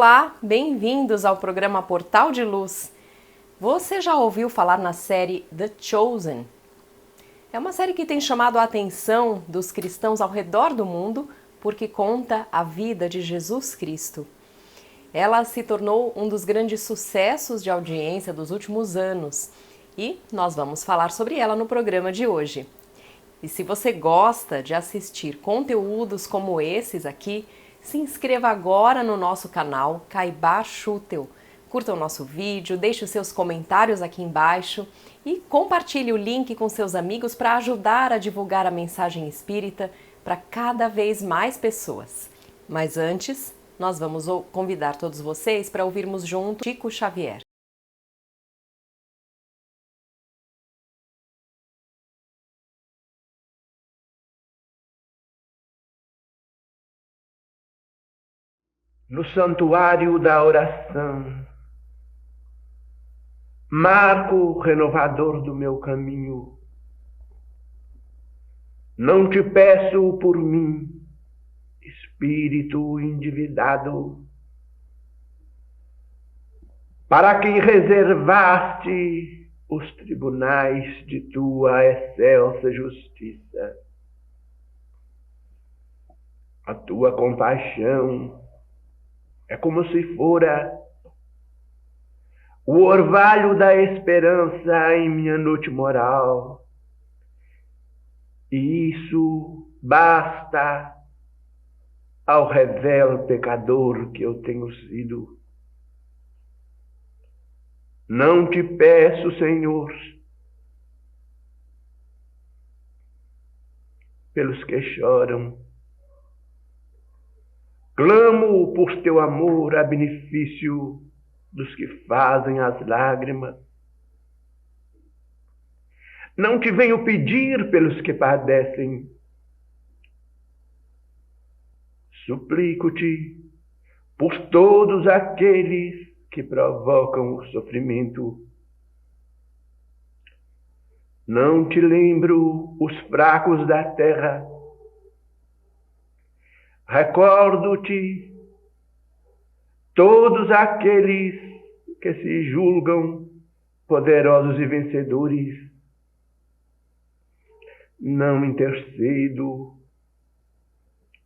Olá, bem-vindos ao programa Portal de Luz. Você já ouviu falar na série The Chosen? É uma série que tem chamado a atenção dos cristãos ao redor do mundo porque conta a vida de Jesus Cristo. Ela se tornou um dos grandes sucessos de audiência dos últimos anos e nós vamos falar sobre ela no programa de hoje. E se você gosta de assistir conteúdos como esses aqui, se inscreva agora no nosso canal Caibar Schutel. Curta o nosso vídeo, deixe os seus comentários aqui embaixo e compartilhe o link com seus amigos para ajudar a divulgar a mensagem espírita para cada vez mais pessoas. Mas antes, nós vamos convidar todos vocês para ouvirmos junto Chico Xavier. No santuário da oração, marco renovador do meu caminho, não te peço por mim, espírito endividado, para quem reservaste os tribunais de tua excelsa justiça. A tua compaixão é como se fora o orvalho da esperança em minha noite moral. E isso basta ao revelo pecador que eu tenho sido. Não te peço, Senhor, pelos que choram. Clamo por teu amor a benefício dos que fazem as lágrimas. Não te venho pedir pelos que padecem. Suplico-te por todos aqueles que provocam o sofrimento. Não te lembro os fracos da terra. Recordo-te todos aqueles que se julgam poderosos e vencedores. Não intercedo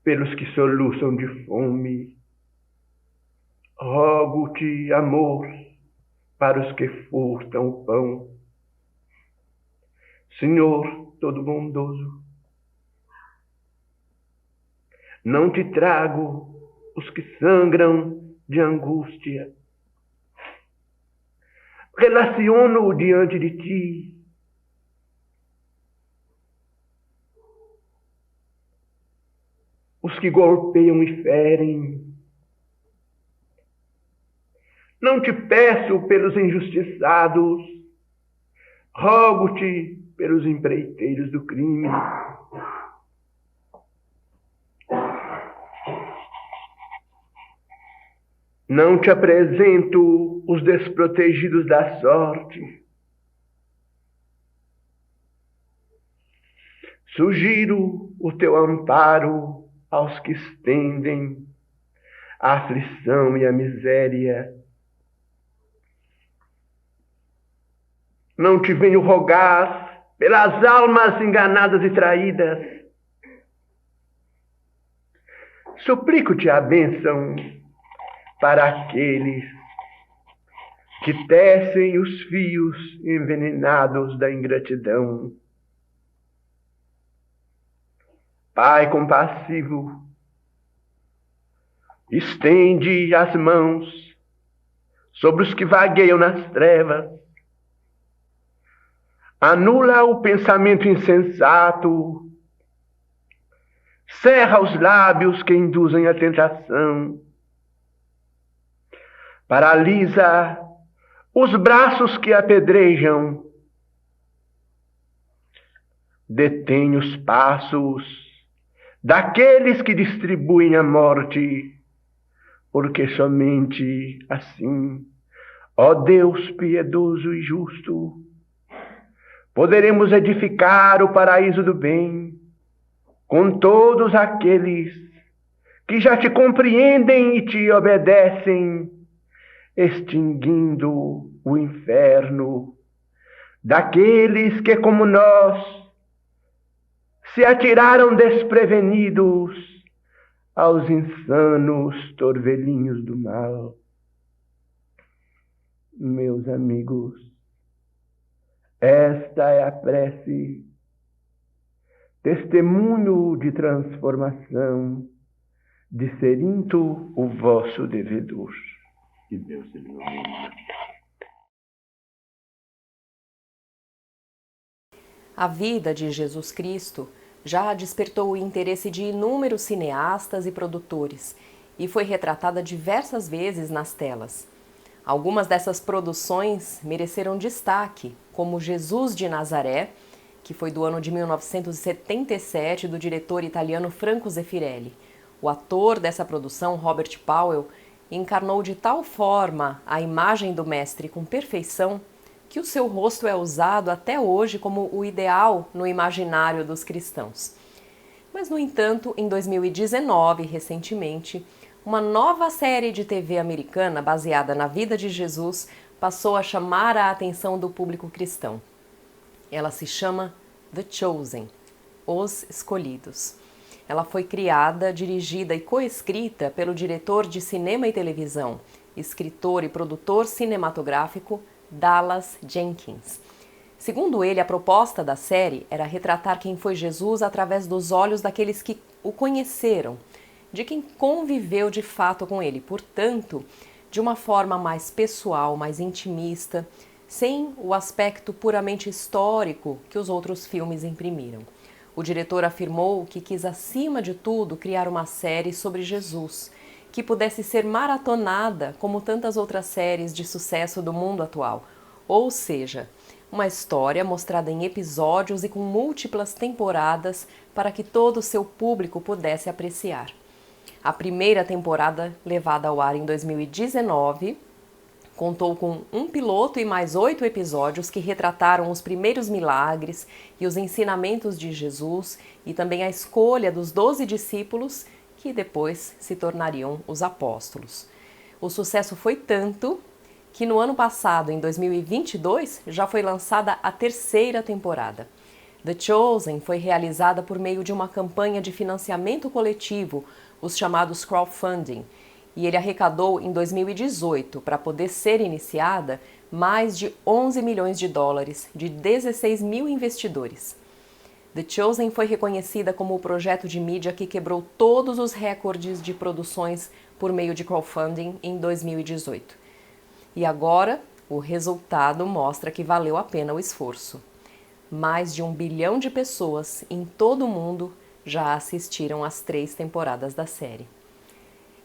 pelos que soluçam de fome. Rogo-te amor para os que furtam o pão. Senhor todo bondoso, não te trago os que sangram de angústia. Relaciono diante de ti os que golpeiam e ferem. Não te peço pelos injustiçados, rogo-te pelos empreiteiros do crime. Não te apresento os desprotegidos da sorte. Sugiro o teu amparo aos que estendem a aflição e a miséria. Não te venho rogar pelas almas enganadas e traídas. Suplico-te a bênção para aqueles que tecem os fios envenenados da ingratidão. Pai compassivo, estende as mãos sobre os que vagueiam nas trevas. anula o pensamento insensato, cerra os lábios que induzem a tentação, paralisa os braços que apedrejam, detém os passos daqueles que distribuem a morte, porque somente assim, ó Deus piedoso e justo, poderemos edificar o paraíso do bem com todos aqueles que já te compreendem e te obedecem, extinguindo o inferno daqueles que, como nós, se atiraram desprevenidos aos insanos torvelinhos do mal. Meus amigos, esta é a prece, testemunho de transformação, de Cerinto, o vosso devedor. Que Deus te ilumine. A vida de Jesus Cristo já despertou o interesse de inúmeros cineastas e produtores e foi retratada diversas vezes nas telas. Algumas dessas produções mereceram destaque, como Jesus de Nazaré, que foi do ano de 1977, do diretor italiano Franco Zeffirelli. O ator dessa produção, Robert Powell, encarnou de tal forma a imagem do mestre com perfeição que o seu rosto é usado até hoje como o ideal no imaginário dos cristãos. Mas, no entanto, em 2019, recentemente, uma nova série de TV americana baseada na vida de Jesus passou a chamar a atenção do público cristão. Ela se chama The Chosen, Os Escolhidos. Ela foi criada, dirigida e coescrita pelo diretor de cinema e televisão, escritor e produtor cinematográfico Dallas Jenkins. Segundo ele, a proposta da série era retratar quem foi Jesus através dos olhos daqueles que o conheceram, de quem conviveu de fato com ele, portanto, de uma forma mais pessoal, mais intimista, sem o aspecto puramente histórico que os outros filmes imprimiram. O diretor afirmou que quis, acima de tudo, criar uma série sobre Jesus, que pudesse ser maratonada como tantas outras séries de sucesso do mundo atual, ou seja, uma história mostrada em episódios e com múltiplas temporadas para que todo o seu público pudesse apreciar. A primeira temporada, levada ao ar em 2019, contou com um piloto e mais 8 episódios que retrataram os primeiros milagres e os ensinamentos de Jesus e também a escolha dos 12 discípulos que depois se tornariam os apóstolos. O sucesso foi tanto que no ano passado, em 2022, já foi lançada a terceira temporada. The Chosen foi realizada por meio de uma campanha de financiamento coletivo, os chamados crowdfunding, e ele arrecadou em 2018, para poder ser iniciada, mais de 11 milhões de dólares de 16 mil investidores. The Chosen foi reconhecida como o projeto de mídia que quebrou todos os recordes de produções por meio de crowdfunding em 2018. E agora, o resultado mostra que valeu a pena o esforço. Mais de 1 bilhão de pessoas em todo o mundo já assistiram às 3 temporadas da série.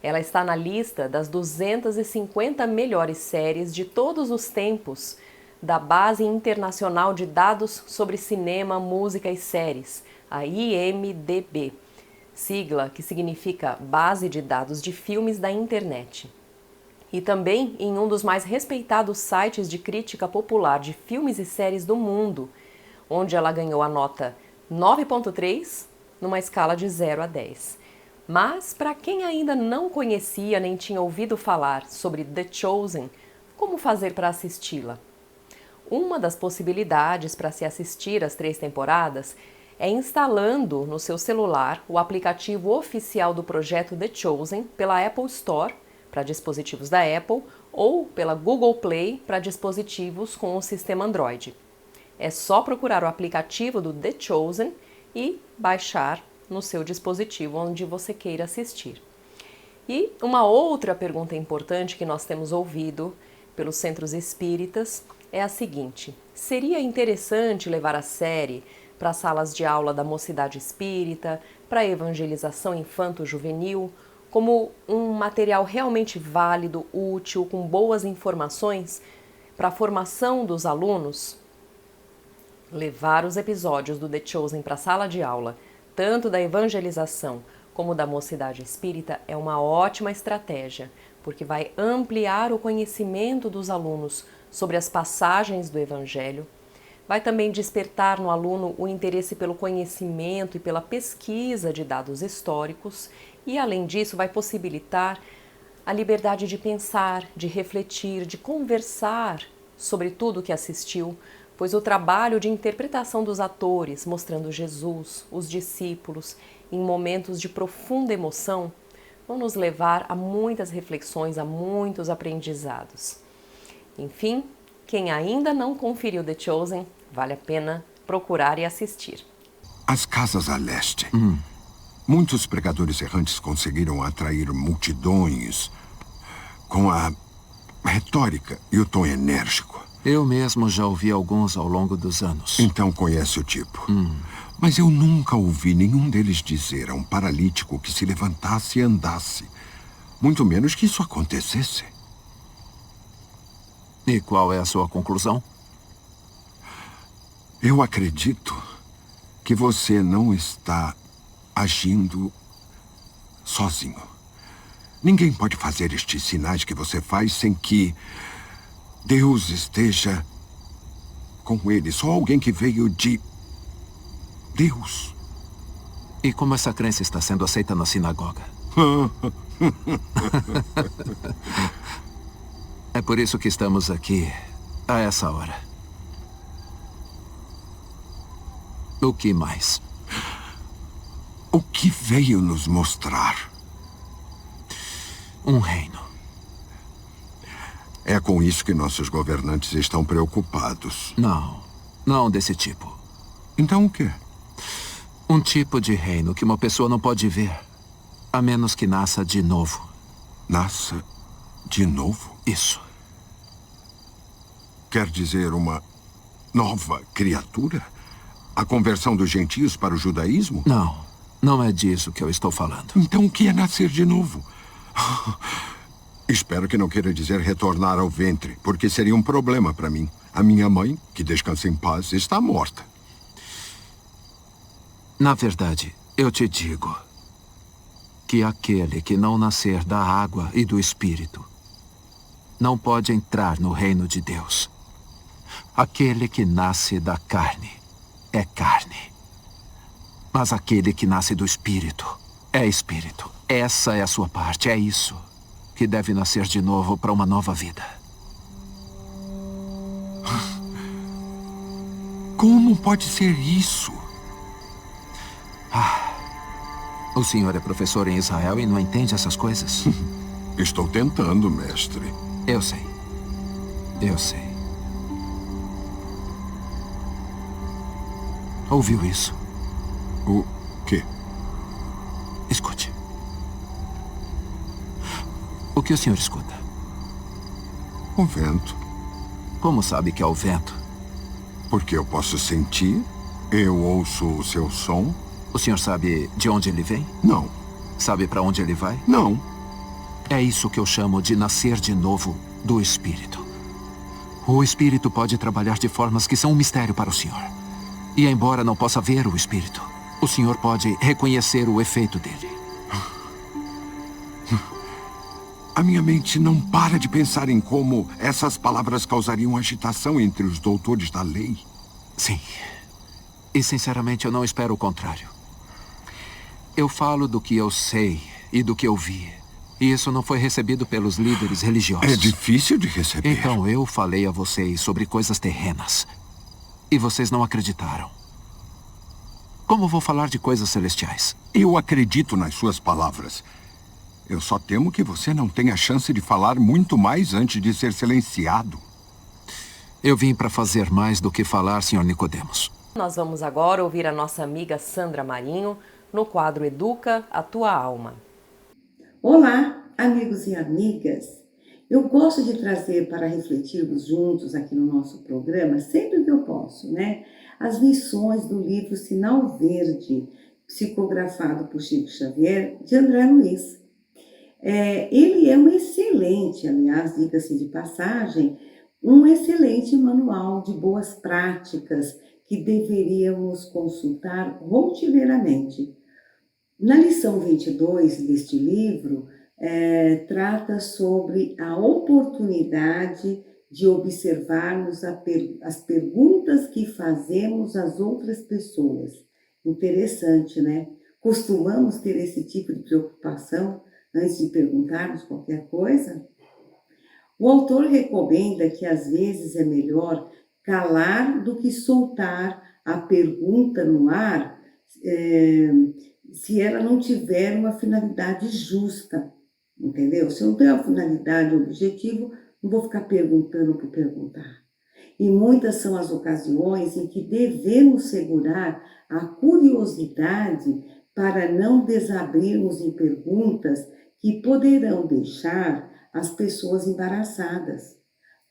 Ela está na lista das 250 melhores séries de todos os tempos da Base Internacional de Dados sobre Cinema, Música e Séries, a IMDb, sigla que significa Base de Dados de Filmes da Internet. E também em um dos mais respeitados sites de crítica popular de filmes e séries do mundo, onde ela ganhou a nota 9.3 numa escala de 0 a 10. Mas, para quem ainda não conhecia nem tinha ouvido falar sobre The Chosen, como fazer para assisti-la? Uma das possibilidades para se assistir às 3 temporadas é instalando no seu celular o aplicativo oficial do projeto The Chosen pela Apple Store, para dispositivos da Apple, ou pela Google Play para dispositivos com o sistema Android. É só procurar o aplicativo do The Chosen e baixar no seu dispositivo onde você queira assistir. E uma outra pergunta importante que nós temos ouvido pelos centros espíritas é a seguinte: seria interessante levar a série para as salas de aula da Mocidade Espírita, para a evangelização infanto-juvenil, como um material realmente válido, útil, com boas informações para a formação dos alunos? Levar os episódios do The Chosen para a sala de aula, tanto da evangelização como da Mocidade Espírita, é uma ótima estratégia, porque vai ampliar o conhecimento dos alunos sobre as passagens do Evangelho, vai também despertar no aluno o interesse pelo conhecimento e pela pesquisa de dados históricos e, além disso, vai possibilitar a liberdade de pensar, de refletir, de conversar sobre tudo o que assistiu, pois o trabalho de interpretação dos atores, mostrando Jesus, os discípulos, em momentos de profunda emoção, vão nos levar a muitas reflexões, a muitos aprendizados. Enfim, quem ainda não conferiu The Chosen, vale a pena procurar e assistir. As casas a leste. Muitos pregadores errantes conseguiram atrair multidões com a retórica e o tom enérgico. Eu mesmo já ouvi alguns ao longo dos anos. Então conhece o tipo. Mas eu nunca ouvi nenhum deles dizer a um paralítico que se levantasse e andasse. Muito menos que isso acontecesse. E qual é a sua conclusão? Eu acredito que você não está agindo sozinho. Ninguém pode fazer estes sinais que você faz sem que Deus esteja com ele. Só alguém que veio de Deus. E como essa crença está sendo aceita na sinagoga? É por isso que estamos aqui a essa hora. O que mais? O que veio nos mostrar? Um reino. É com isso que nossos governantes estão preocupados. Não desse tipo. Então o quê? Um tipo de reino que uma pessoa não pode ver, a menos que nasça de novo. Nasça de novo? Isso. Quer dizer uma nova criatura? A conversão dos gentios para o judaísmo? Não é disso que eu estou falando. Então o que é nascer de novo? Espero que não queira dizer retornar ao ventre, porque seria um problema para mim. A minha mãe, que descansa em paz, está morta. Na verdade, eu te digo que aquele que não nascer da água e do Espírito não pode entrar no reino de Deus. Aquele que nasce da carne é carne. Mas aquele que nasce do Espírito é Espírito. Essa é a sua parte, é isso que deve nascer de novo para uma nova vida. Como pode ser isso? O senhor é professor em Israel e não entende essas coisas? Estou tentando, mestre. Eu sei. Ouviu isso? O quê? Escute. O que o senhor escuta? O vento. Como sabe que é o vento? Porque eu posso sentir, eu ouço o seu som. O senhor sabe de onde ele vem? Não. Sabe para onde ele vai? Não. É isso que eu chamo de nascer de novo do Espírito. O Espírito pode trabalhar de formas que são um mistério para o senhor. E embora não possa ver o Espírito, o senhor pode reconhecer o efeito dele. A minha mente não para de pensar em como essas palavras causariam agitação entre os doutores da lei. Sim. E sinceramente eu não espero o contrário. Eu falo do que eu sei e do que eu vi. E isso não foi recebido pelos líderes religiosos. É difícil de receber. Então eu falei a vocês sobre coisas terrenas. E vocês não acreditaram. Como vou falar de coisas celestiais? Eu acredito nas suas palavras. Eu só temo que você não tenha chance de falar muito mais antes de ser silenciado. Eu vim para fazer mais do que falar, Sr. Nicodemos. Nós vamos agora ouvir a nossa amiga Sandra Marinho no quadro Educa a Tua Alma. Olá, amigos e amigas. Eu gosto de trazer para refletirmos juntos aqui no nosso programa, sempre que eu posso, né? As lições do livro Sinal Verde, psicografado por Chico Xavier, de André Luiz. Ele é um excelente, aliás, diga-se de passagem, um excelente manual de boas práticas que deveríamos consultar rotineiramente. Na lição 22 deste livro, trata sobre a oportunidade de observarmos as perguntas que fazemos às outras pessoas. Interessante, né? Costumamos ter esse tipo de preocupação antes de perguntarmos qualquer coisa? O autor recomenda que às vezes é melhor calar do que soltar a pergunta no ar, se ela não tiver uma finalidade justa, entendeu? Se eu não tenho uma finalidade, um objetivo, não vou ficar perguntando por perguntar. E muitas são as ocasiões em que devemos segurar a curiosidade para não desabrirmos em perguntas que poderão deixar as pessoas embaraçadas.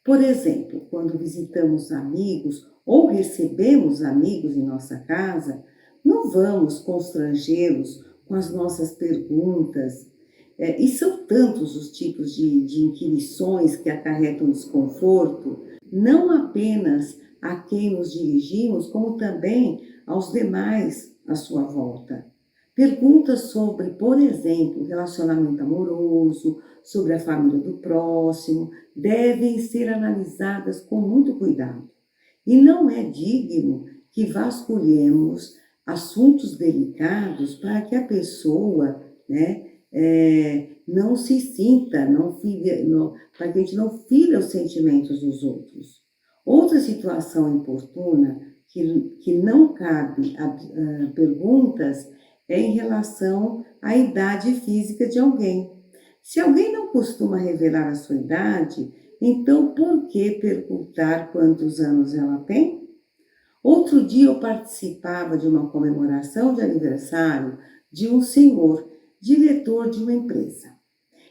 Por exemplo, quando visitamos amigos ou recebemos amigos em nossa casa, não vamos constrangê-los com as nossas perguntas. E são tantos os tipos de inquirições que acarretam desconforto, não apenas a quem nos dirigimos, como também aos demais à sua volta. Perguntas sobre, por exemplo, relacionamento amoroso, sobre a família do próximo, devem ser analisadas com muito cuidado. E não é digno que vasculhemos assuntos delicados para que a pessoa, não se sinta, para que a gente não fira os sentimentos dos outros. Outra situação importuna que não cabe a perguntas é em relação à idade física de alguém. Se alguém não costuma revelar a sua idade, então por que perguntar quantos anos ela tem? Outro dia eu participava de uma comemoração de aniversário de um senhor, diretor de uma empresa.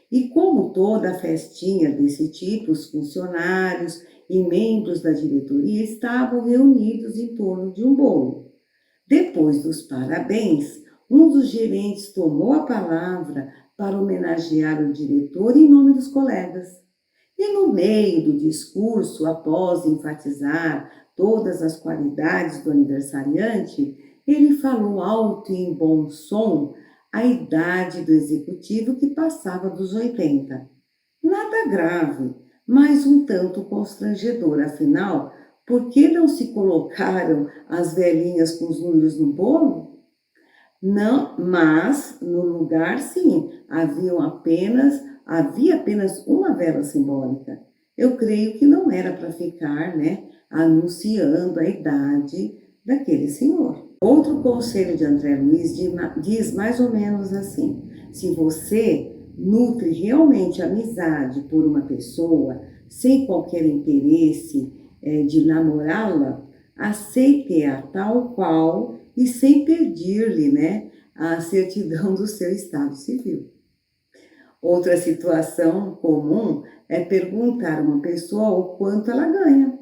E como toda festinha desse tipo, os funcionários e membros da diretoria estavam reunidos em torno de um bolo. Depois dos parabéns, um dos gerentes tomou a palavra para homenagear o diretor em nome dos colegas. E no meio do discurso, após enfatizar todas as qualidades do aniversariante, ele falou alto e em bom som a idade do executivo, que passava dos 80. Nada grave, mas um tanto constrangedor. Afinal, por que não se colocaram as velhinhas com os números no bolo? Não, mas no lugar, sim, havia apenas uma vela simbólica. Eu creio que não era para ficar, anunciando a idade daquele senhor. Outro conselho de André Luiz diz mais ou menos assim: se você nutre realmente amizade por uma pessoa, sem qualquer interesse de namorá-la, aceite-a tal qual e sem pedir-lhe a certidão do seu estado civil. Outra situação comum é perguntar a uma pessoa o quanto ela ganha.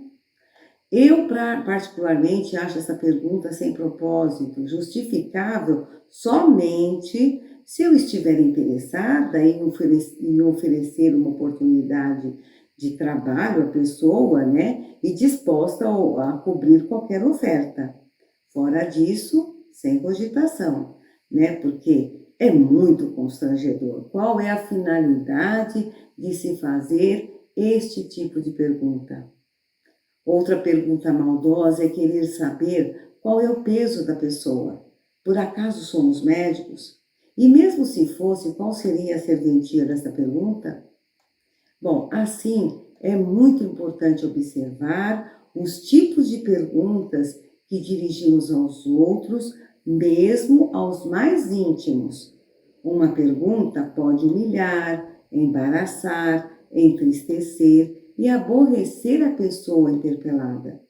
Eu, particularmente, acho essa pergunta sem propósito, justificável somente se eu estiver interessada em oferecer uma oportunidade de trabalho à pessoa, e disposta a cobrir qualquer oferta. Fora disso, sem cogitação, porque é muito constrangedor. Qual é a finalidade de se fazer este tipo de pergunta? Outra pergunta maldosa é querer saber qual é o peso da pessoa. Por acaso somos médicos? E mesmo se fosse, qual seria a serventia dessa pergunta? Bom, assim, é muito importante observar os tipos de perguntas que dirigimos aos outros, mesmo aos mais íntimos. Uma pergunta pode humilhar, embaraçar, entristecer e aborrecer a pessoa interpelada.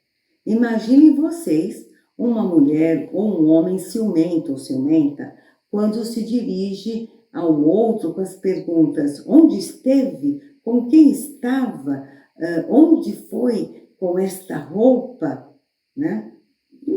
Imaginem vocês uma mulher ou um homem ciumento ou ciumenta quando se dirige ao outro com as perguntas: onde esteve? Com quem estava? Onde foi com esta roupa? Né?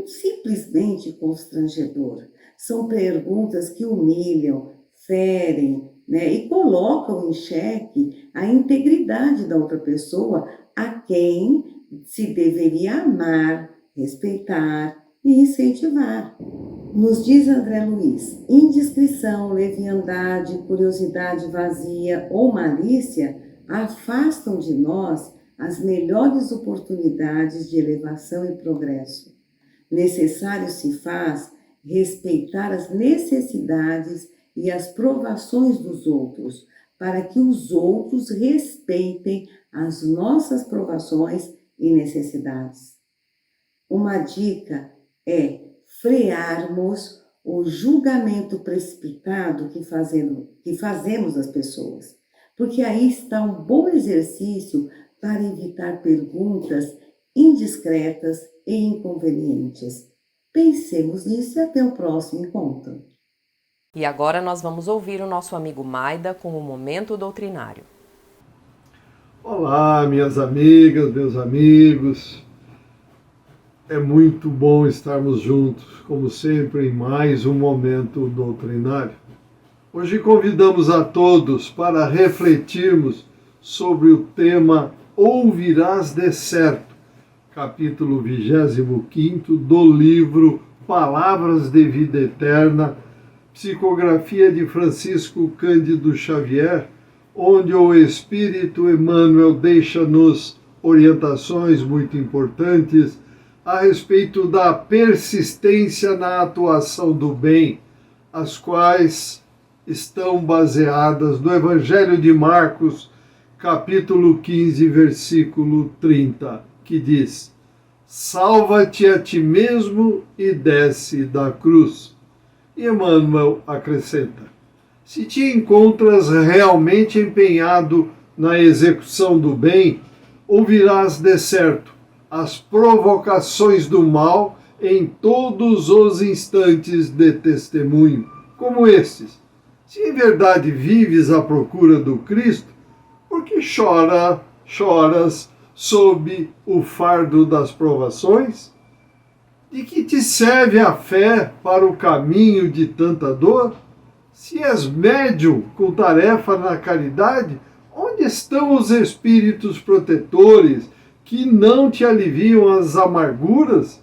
Simplesmente constrangedor. São perguntas que humilham, ferem, né? E colocam em xeque a integridade da outra pessoa, a quem se deveria amar, respeitar e incentivar. Nos diz André Luiz: indiscrição, leviandade, curiosidade vazia ou malícia afastam de nós as melhores oportunidades de elevação e progresso. Necessário se faz respeitar as necessidades e as provações dos outros, para que os outros respeitem as nossas provações e necessidades. Uma dica é frearmos o julgamento precipitado que fazemos das pessoas, porque aí está um bom exercício para evitar perguntas indiscretas e inconvenientes. Pensemos nisso e até o próximo encontro. E agora nós vamos ouvir o nosso amigo Maida com o Momento Doutrinário. Olá, minhas amigas, meus amigos. É muito bom estarmos juntos, como sempre, em mais um Momento Doutrinário. Hoje convidamos a todos para refletirmos sobre o tema Ouvirás de Certo, capítulo 25 do livro Palavras de Vida Eterna, psicografia de Francisco Cândido Xavier, onde o Espírito Emmanuel deixa-nos orientações muito importantes a respeito da persistência na atuação do bem, as quais estão baseadas no Evangelho de Marcos, capítulo 15, versículo 30, que diz: salva-te a ti mesmo e desce da cruz. E Emmanuel acrescenta: se te encontras realmente empenhado na execução do bem, ouvirás de certo as provocações do mal em todos os instantes de testemunho, como estes. Se em verdade vives à procura do Cristo, por que choras sob o fardo das provações? De que te serve a fé para o caminho de tanta dor? Se és médium com tarefa na caridade, onde estão os espíritos protetores que não te aliviam as amarguras?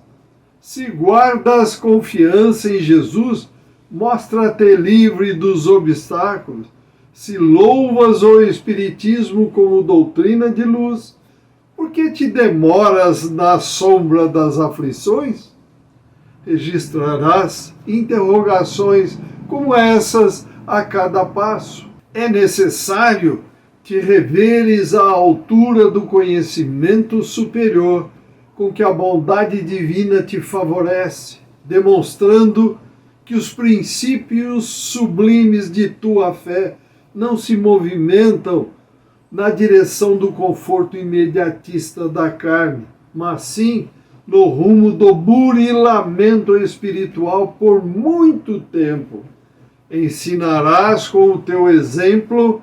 Se guardas confiança em Jesus, mostra-te livre dos obstáculos. Se louvas o Espiritismo como doutrina de luz, por que te demoras na sombra das aflições? Registrarás interrogações como essas a cada passo. É necessário te reveres à altura do conhecimento superior com que a bondade divina te favorece, demonstrando que os princípios sublimes de tua fé não se movimentam na direção do conforto imediatista da carne, mas sim no rumo do burilamento espiritual por muito tempo. Ensinarás com o teu exemplo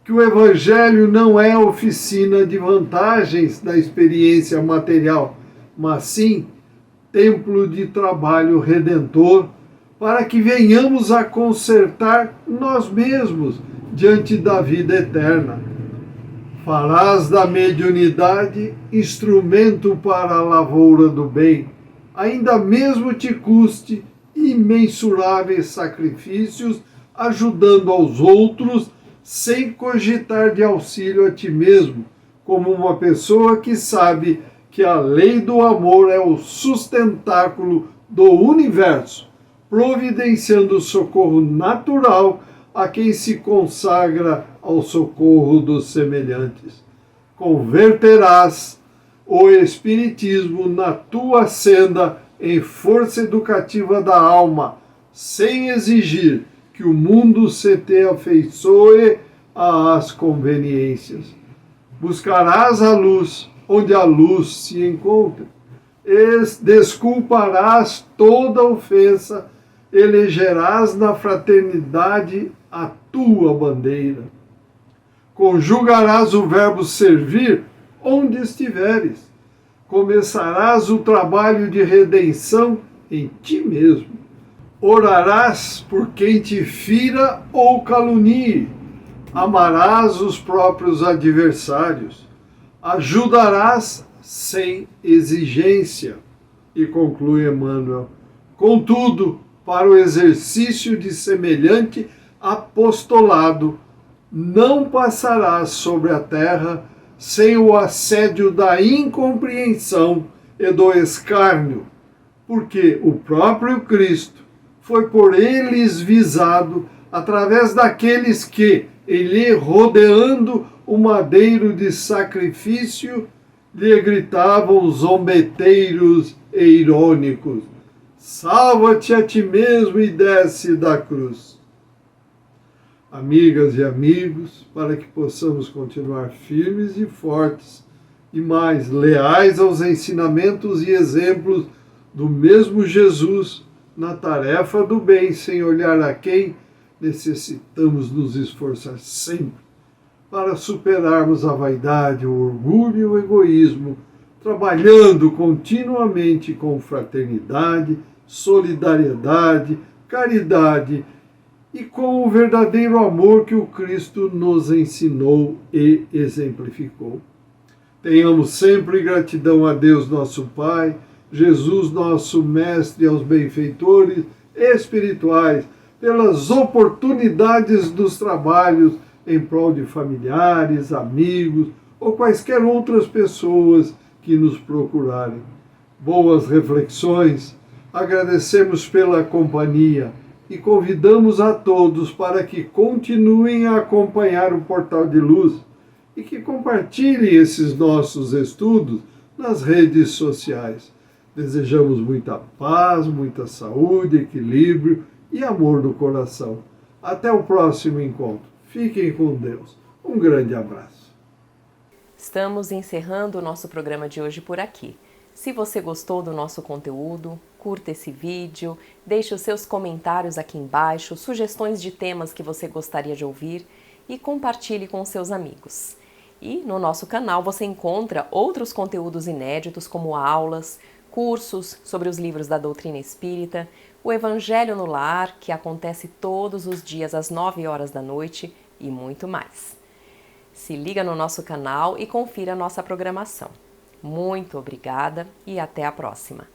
que o Evangelho não é oficina de vantagens da experiência material, mas sim templo de trabalho redentor, para que venhamos a consertar nós mesmos diante da vida eterna. Farás da mediunidade instrumento para a lavoura do bem, ainda mesmo te custe imensuráveis sacrifícios, ajudando aos outros sem cogitar de auxílio a ti mesmo, como uma pessoa que sabe que a lei do amor é o sustentáculo do universo, providenciando socorro natural a quem se consagra ao socorro dos semelhantes. Converterás o Espiritismo na tua senda em força educativa da alma, sem exigir que o mundo se te afeiçoe às conveniências. Buscarás a luz onde a luz se encontra. Desculparás toda ofensa, elegerás na fraternidade a tua bandeira. Conjugarás o verbo servir onde estiveres. Começarás o trabalho de redenção em ti mesmo. Orarás por quem te fira ou calunie. Amarás os próprios adversários. Ajudarás sem exigência. E conclui Emmanuel: contudo, para o exercício de semelhante apostolado, não passarás sobre a terra sem o assédio da incompreensão e do escárnio, porque o próprio Cristo foi por eles visado através daqueles que, ele rodeando o madeiro de sacrifício, lhe gritavam zombeteiros e irônicos: salva-te a ti mesmo e desce da cruz. Amigas e amigos, para que possamos continuar firmes e fortes e mais leais aos ensinamentos e exemplos do mesmo Jesus na tarefa do bem, sem olhar a quem, necessitamos nos esforçar sempre para superarmos a vaidade, o orgulho e o egoísmo, trabalhando continuamente com fraternidade, solidariedade, caridade e com o verdadeiro amor que o Cristo nos ensinou e exemplificou. Tenhamos sempre gratidão a Deus nosso Pai, Jesus nosso Mestre, e aos benfeitores espirituais, pelas oportunidades dos trabalhos em prol de familiares, amigos ou quaisquer outras pessoas que nos procurarem. Boas reflexões, agradecemos pela companhia e convidamos a todos para que continuem a acompanhar o Portal de Luz e que compartilhem esses nossos estudos nas redes sociais. Desejamos muita paz, muita saúde, equilíbrio e amor no coração. Até o próximo encontro. Fiquem com Deus. Um grande abraço. Estamos encerrando o nosso programa de hoje por aqui. Se você gostou do nosso conteúdo, curta esse vídeo, deixe os seus comentários aqui embaixo, sugestões de temas que você gostaria de ouvir e compartilhe com seus amigos. E no nosso canal você encontra outros conteúdos inéditos, como aulas, cursos sobre os livros da doutrina espírita, o Evangelho no Lar, que acontece todos os dias às 9 horas da noite e muito mais. Se liga no nosso canal e confira a nossa programação. Muito obrigada e até a próxima!